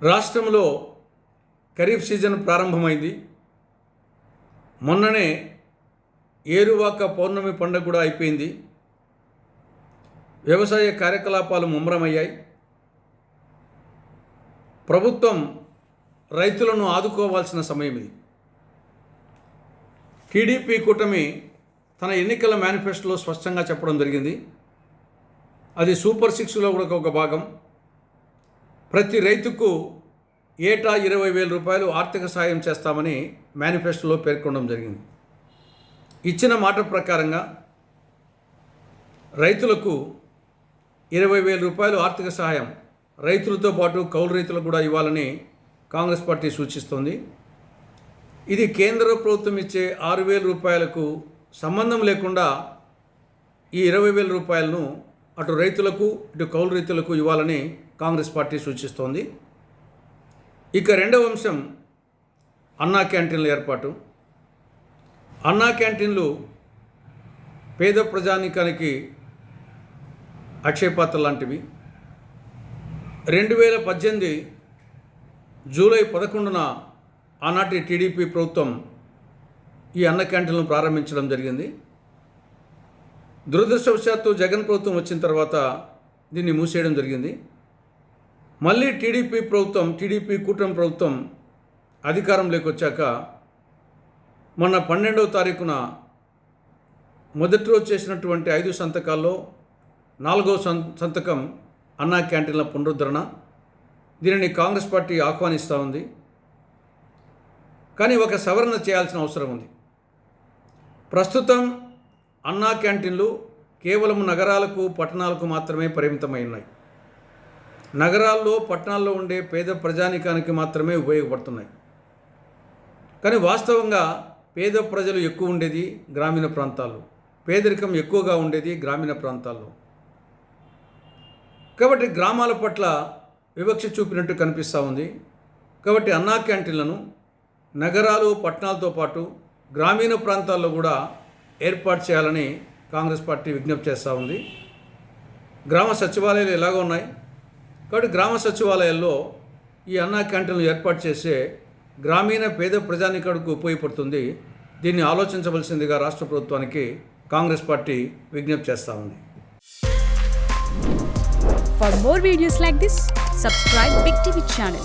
రాష్ట్రంలో ఖరీఫ్ సీజన్ ప్రారంభమైంది. మొన్ననే ఏరువాక పౌర్ణమి పండుగ కూడా అయిపోయింది. వ్యవసాయ కార్యకలాపాలు ముమ్మరమయ్యాయి. ప్రభుత్వం రైతులను ఆదుకోవాల్సిన సమయం ఇది. టీడీపీ కూటమి తన ఎన్నికల మేనిఫెస్టోలో స్పష్టంగా చెప్పడం జరిగింది. అది సూపర్ 6లో కూడా ఒక భాగం. ప్రతి రైతుకు ఏటా 20,000 రూపాయలు ఆర్థిక సాయం చేస్తామని మేనిఫెస్టోలో పేర్కొనడం జరిగింది. ఇచ్చిన మాట ప్రకారంగా రైతులకు 20,000 రూపాయలు ఆర్థిక సహాయం రైతులతో పాటు కౌలు రైతులకు కూడా ఇవ్వాలని కాంగ్రెస్ పార్టీ సూచిస్తోంది. ఇది కేంద్ర ప్రభుత్వం ఇచ్చే 6,000 రూపాయలకు సంబంధం లేకుండా ఈ 20,000 రూపాయలను అటు రైతులకు ఇటు కౌలు రైతులకు ఇవ్వాలని కాంగ్రెస్ పార్టీ సూచిస్తోంది. ఇక రెండవ అంశం అన్నా క్యాంటీన్ల ఏర్పాటు. అన్నా క్యాంటీన్లు పేద ప్రజానీకానికి అక్షయపాత్ర లాంటివి. 2018 జూలై 11న ఆనాటి టీడీపీ ప్రభుత్వం ఈ అన్న క్యాంటీన్లను ప్రారంభించడం జరిగింది. దురదృష్టవశాత్తు జగన్ ప్రభుత్వం వచ్చిన తర్వాత దీన్ని మూసేయడం జరిగింది. మళ్ళీ టీడీపీ కూటమి ప్రభుత్వం అధికారంలోకి వచ్చాక మొన్న 12వ తారీఖున మొదటి రోజు చేసినటువంటి 5 సంతకాల్లో 4వ సంతకం అన్నా క్యాంటీన్ల పునరుద్ధరణ. దీనిని కాంగ్రెస్ పార్టీ ఆహ్వానిస్తూ ఉంది. కానీ ఒక సవరణ చేయాల్సిన అవసరం ఉంది. ప్రస్తుతం అన్నా క్యాంటీన్లు కేవలం నగరాలకు పట్టణాలకు మాత్రమే పరిమితమై ఉన్నాయి. నగరాల్లో పట్టణాల్లో ఉండే పేద ప్రజానీకానికి మాత్రమే ఉపయోగపడుతున్నాయి. కానీ వాస్తవంగా పేద ప్రజలు ఎక్కువ ఉండేది గ్రామీణ ప్రాంతాల్లో, పేదరికం ఎక్కువగా ఉండేది గ్రామీణ ప్రాంతాల్లో. కాబట్టి గ్రామాల పట్ల వివక్ష చూపినట్టు కనిపిస్తూ ఉంది. కాబట్టి అన్నా క్యాంటీన్లను నగరాలు పట్టణాలతో పాటు గ్రామీణ ప్రాంతాల్లో కూడా ఏర్పాటు చేయాలని కాంగ్రెస్ పార్టీ విజ్ఞప్తి చేస్తూ ఉంది. గ్రామ సచివాలయాలు ఎలాగో ఉన్నాయి కాబట్టి గ్రామ సచివాలయాల్లో ఈ అన్నా క్యాంటీన్లు ఏర్పాటు చేసే గ్రామీణ పేద ప్రజానీకానికి ఉపయోగపడుతుంది. దీన్ని ఆలోచించవలసిందిగా రాష్ట్ర ప్రభుత్వానికి కాంగ్రెస్ పార్టీ విజ్ఞప్తి చేస్తూ ఉంది. For more videos like this, subscribe Big TV channel.